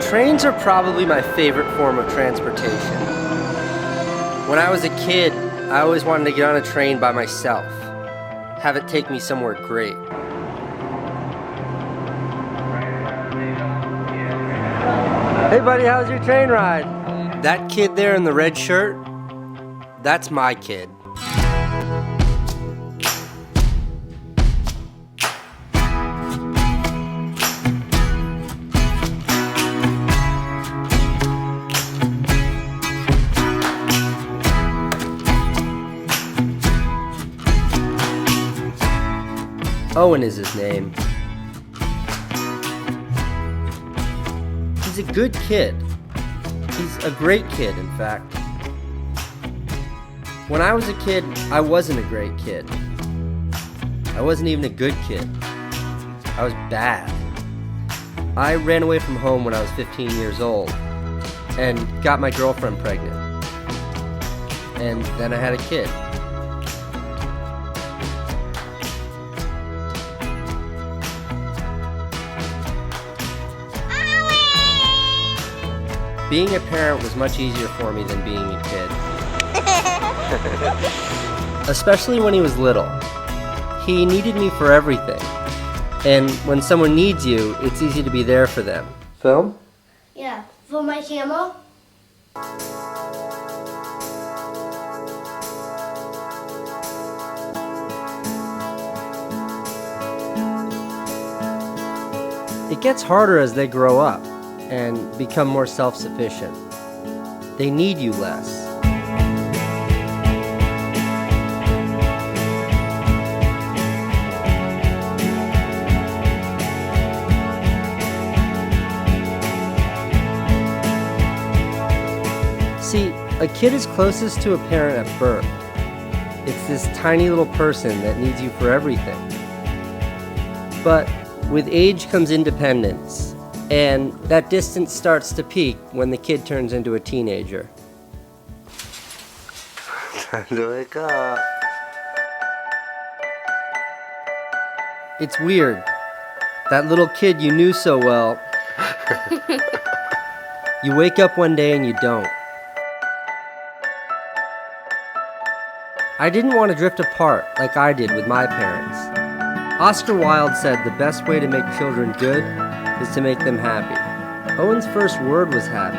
Trains are probably my favorite form of transportation. When I was a kid, I always wanted to get on a train by myself, have it take me somewhere great. Hey buddy, how's your train ride? That kid there in the red shirt, that's my kid. Owen is his name. He's a good kid. He's a great kid, in fact. When I was a kid, I wasn't a great kid. I wasn't even a good kid. I was bad. I ran away from home when I was 15 years old and got my girlfriend pregnant. And then I had a kid. Being a parent was much easier for me than being a kid. Especially when he was little. He needed me for everything. And when someone needs you, it's easy to be there for them. Film? Yeah, for my camera. It gets harder as they grow up and become more self-sufficient. They need you less. See, a kid is closest to a parent at birth. It's this tiny little person that needs you for everything. But with age comes independence. And that distance starts to peak when the kid turns into a teenager. Time to wake up. It's weird. That little kid you knew so well, you wake up one day and you don't. I didn't want to drift apart like I did with my parents. Oscar Wilde said the best way to make children good is to make them happy. Owen's first word was happy.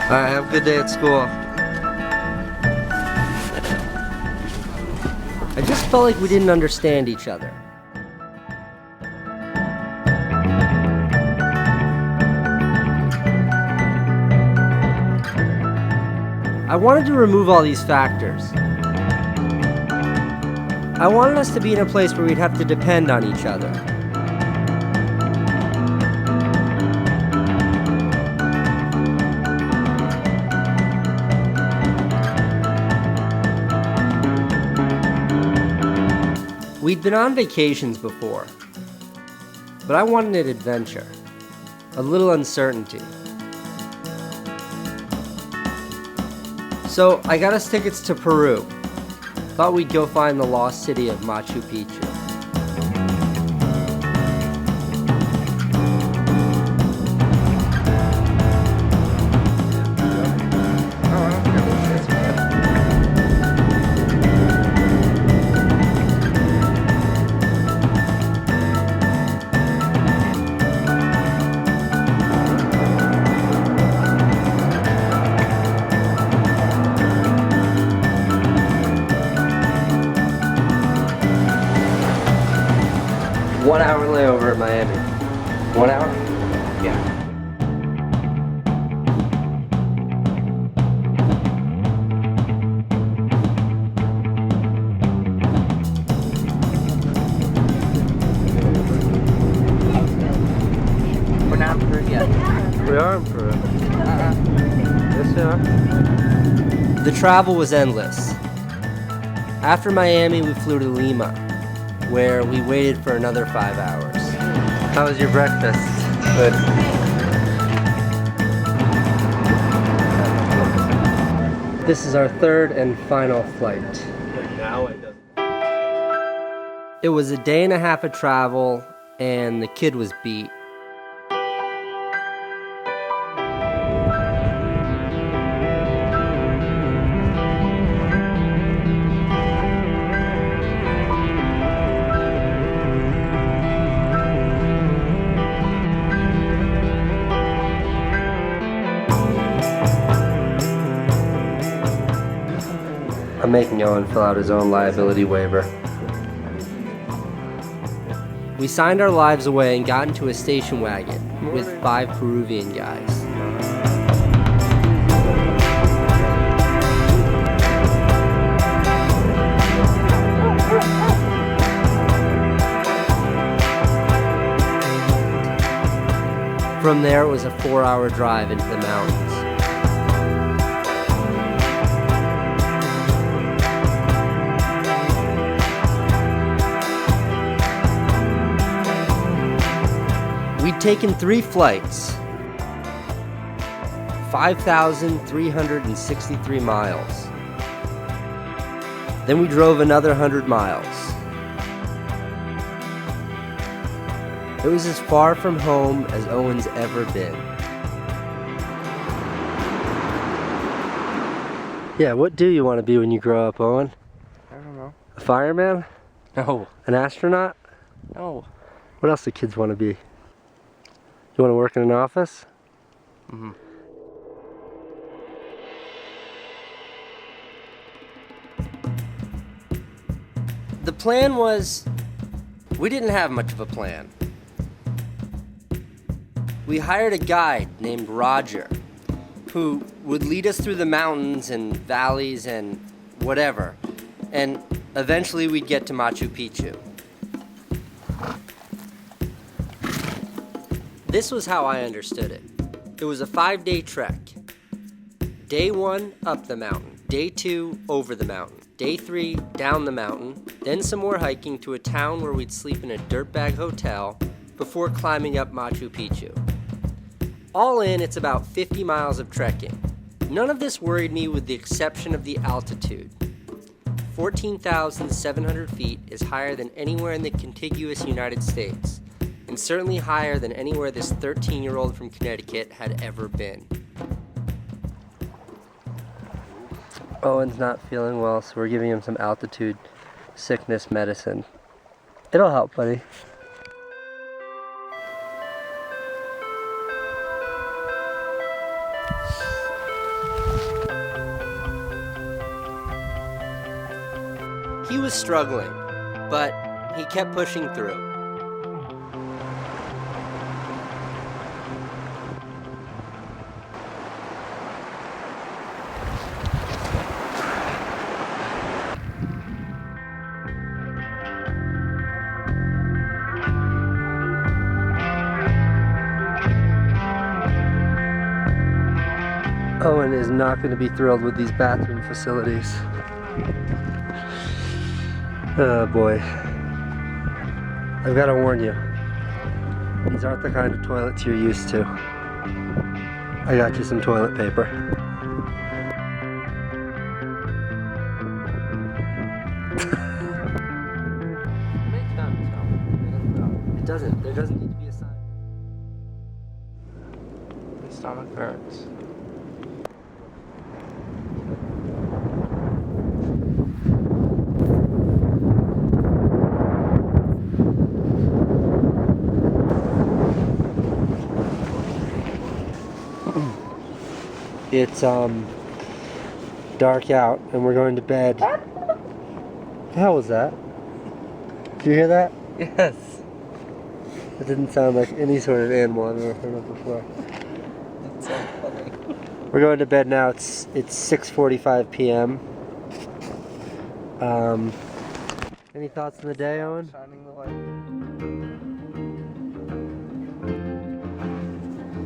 Alright, have a good day at school. I just felt like we didn't understand each other. I wanted to remove all these factors. I wanted us to be in a place where we'd have to depend on each other. We'd been on vacations before, but I wanted an adventure, a little uncertainty. So I got us tickets to Peru. Thought we'd go find the lost city of Machu Picchu. One hour layover at Miami. 1 hour? Yeah. We're not in Peru yet. We are in Peru. Yes, we are. The travel was endless. After Miami, we flew to Lima, where we waited for another 5 hours. How was your breakfast? Good. This is our third and final flight. It was a day and a half of travel, and the kid was beat. I'm making Owen fill out his own liability waiver. We signed our lives away and got into a station wagon with 5 Peruvian guys. From there, it was a 4-hour drive into the mountains. We'd taken 3 flights, 5,363 miles. Then we drove another 100 miles. It was as far from home as Owen's ever been. Yeah, what do you want to be when you grow up, Owen? I don't know. A fireman? No. An astronaut? No. What else do kids want to be? You want to work in an office? Mm-hmm. The plan was, we didn't have much of a plan. We hired a guide named Roger, who would lead us through the mountains and valleys and whatever, and eventually we'd get to Machu Picchu. This was how I understood it. It was a 5-day trek. Day 1, up the mountain. Day 2, over the mountain. Day 3, down the mountain. Then some more hiking to a town where we'd sleep in a dirtbag hotel before climbing up Machu Picchu. All in, it's about 50 miles of trekking. None of this worried me with the exception of the altitude. 14,700 feet is higher than anywhere in the contiguous United States, and certainly higher than anywhere this 13-year-old from Connecticut had ever been. Owen's not feeling well, so we're giving him some altitude sickness medicine. It'll help, buddy. He was struggling, but he kept pushing through. Owen is not going to be thrilled with these bathroom facilities. Oh boy. I've got to warn you. These aren't the kind of toilets you're used to. I got you some toilet paper. It doesn't. There doesn't need to be a sign. My stomach hurts. It's dark out and we're going to bed. What the hell was that? Did you hear that? Yes. It didn't sound like any sort of animal I've ever heard of before. That's so funny. We're going to bed now. It's 6:45 p.m. Any thoughts on the day, Owen? Shining the light.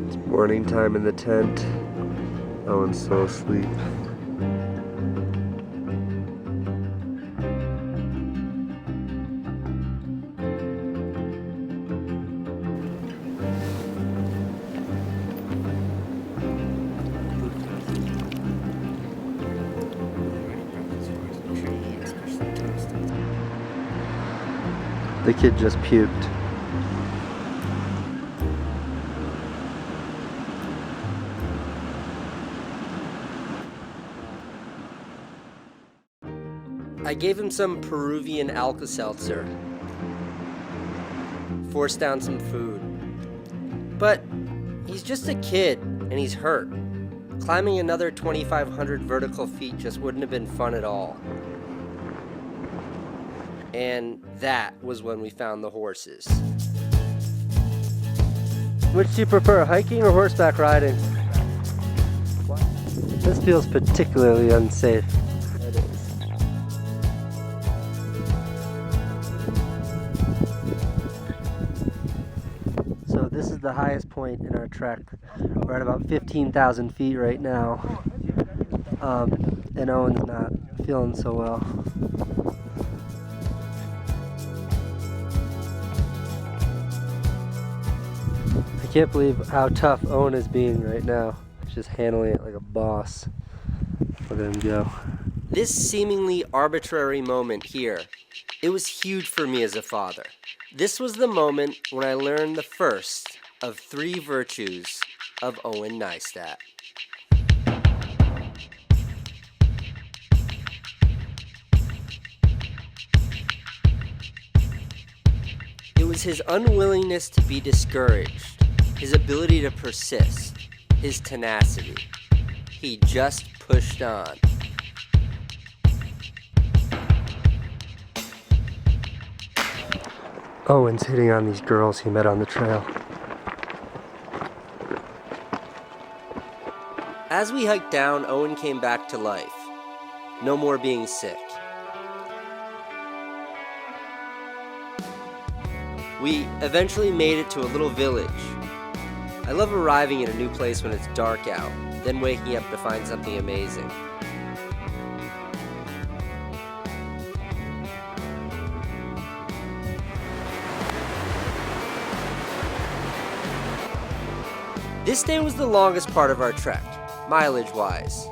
It's morning time in the tent. Owen's still asleep. The kid just puked. I gave him some Peruvian Alka-Seltzer. Forced down some food. But he's just a kid, and he's hurt. Climbing another 2,500 vertical feet just wouldn't have been fun at all. And that was when we found the horses. Which do you prefer, hiking or horseback riding? This feels particularly unsafe. It is. So this is the highest point in our trek. We're at about 15,000 feet right now. And Owen's not feeling so well. I can't believe how tough Owen is being right now. He's just handling it like a boss. Look at him go. This seemingly arbitrary moment here, it was huge for me as a father. This was the moment when I learned the first of 3 virtues of Owen Neistat. It was his unwillingness to be discouraged, his ability to persist, his tenacity. He just pushed on. Owen's hitting on these girls he met on the trail. As we hiked down, Owen came back to life. No more being sick. We eventually made it to a little village. I love arriving in a new place when it's dark out, then waking up to find something amazing. This day was the longest part of our trek, mileage-wise,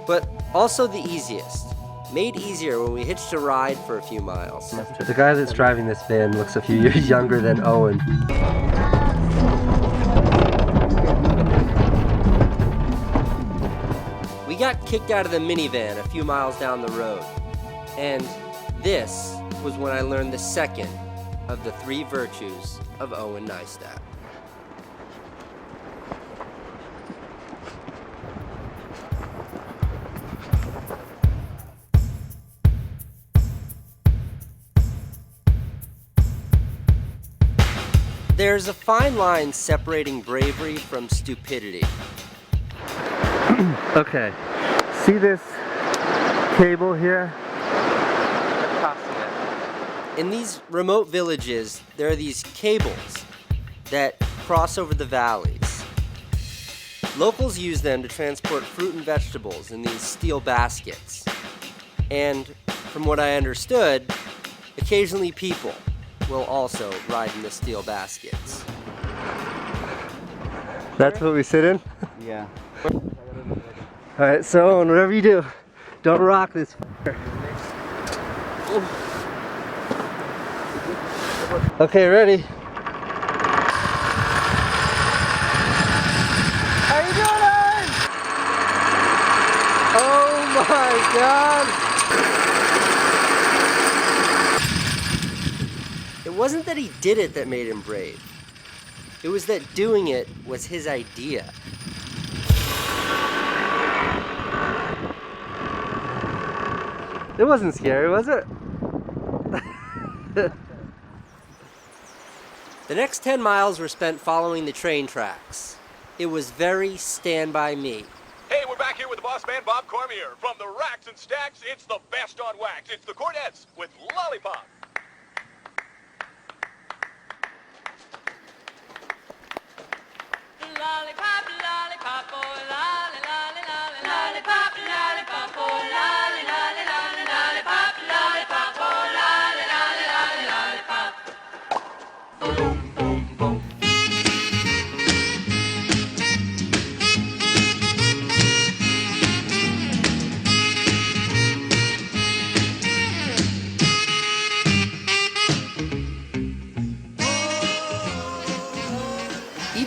but also the easiest. Made easier when we hitched a ride for a few miles. The guy that's driving this van looks a few years younger than Owen. We got kicked out of the minivan a few miles down the road, and this was when I learned the second of the 3 virtues of Owen Neistat. There's a fine line separating bravery from stupidity. Okay, see this cable here? In these remote villages, there are these cables that cross over the valleys. Locals use them to transport fruit and vegetables in these steel baskets. And from what I understood, occasionally people will also ride in the steel baskets. That's what we sit in? Yeah. Alright, so whatever you do, don't rock this f***er. Okay, ready? How you doing? Oh my god! It wasn't that he did it that made him brave. It was that doing it was his idea. It wasn't scary, was it? The next 10 miles were spent following the train tracks. It was very Stand By Me. Hey, we're back here with the boss man, Bob Cormier. From the racks and stacks, it's the best on wax. It's the Cornettes with Lollipop. Lollipop, lollipop, oh, lolly, lolly, lolly, lollipop, lollipop, oh, lolly, lolly, lolly, lollipop, lollipop, oh, lolly, lolly, lolly, lollipop. Boom, boom, boom.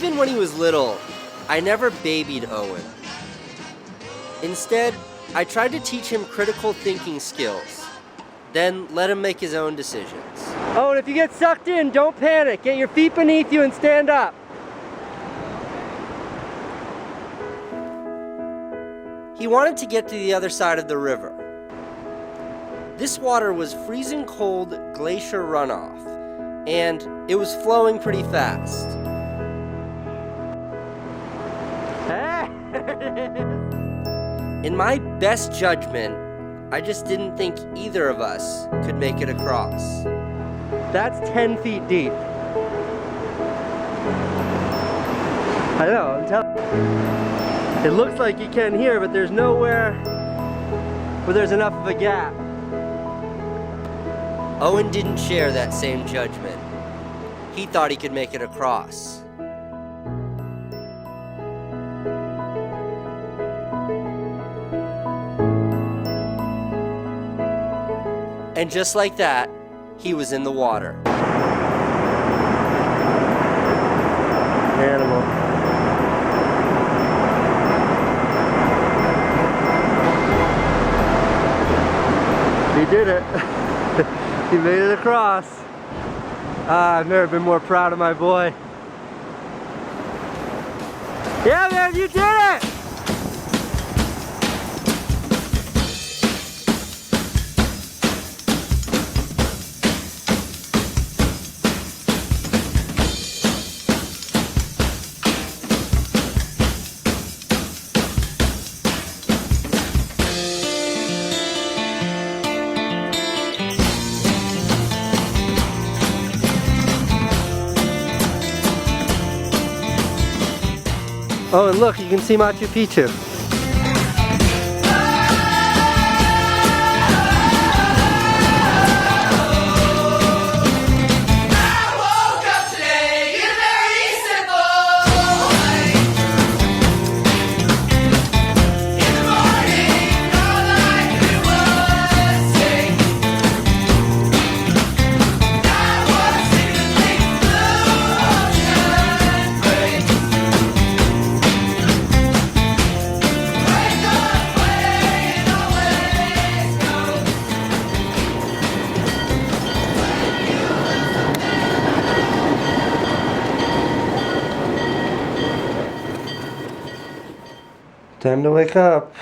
Even when he was little, I never babied Owen. Instead, I tried to teach him critical thinking skills, then let him make his own decisions. Oh, and if you get sucked in, don't panic. Get your feet beneath you and stand up. He wanted to get to the other side of the river. This water was freezing cold glacier runoff, and it was flowing pretty fast. In my best judgment, I just didn't think either of us could make it across. That's 10 feet deep. I know, I'm telling you. It looks like you can here, but there's nowhere where there's enough of a gap. Owen didn't share that same judgment. He thought he could make it across. And just like that, he was in the water. Animal. He did it. He made it across. I've never been more proud of my boy. Yeah, man, you did it! Oh, and look, you can see Machu Picchu. Time to wake up.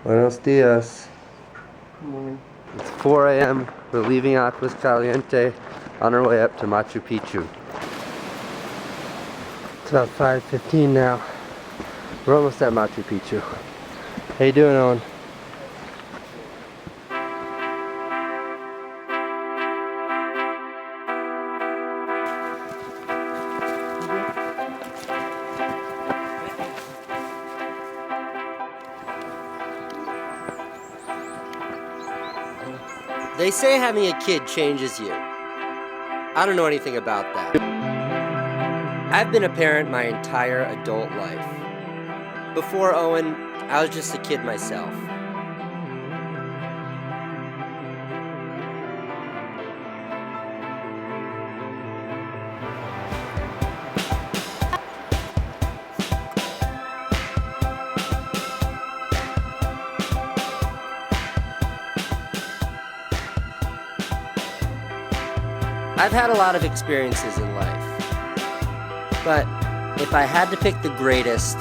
Buenos dias. It's 4 a.m. We're leaving Aguas Caliente on our way up to Machu Picchu. It's about 5:15 now. We're almost at Machu Picchu. How you doing, Owen? They say having a kid changes you. I don't know anything about that. I've been a parent my entire adult life. Before Owen, I was just a kid myself. I've had a lot of experiences in life, but if I had to pick the greatest,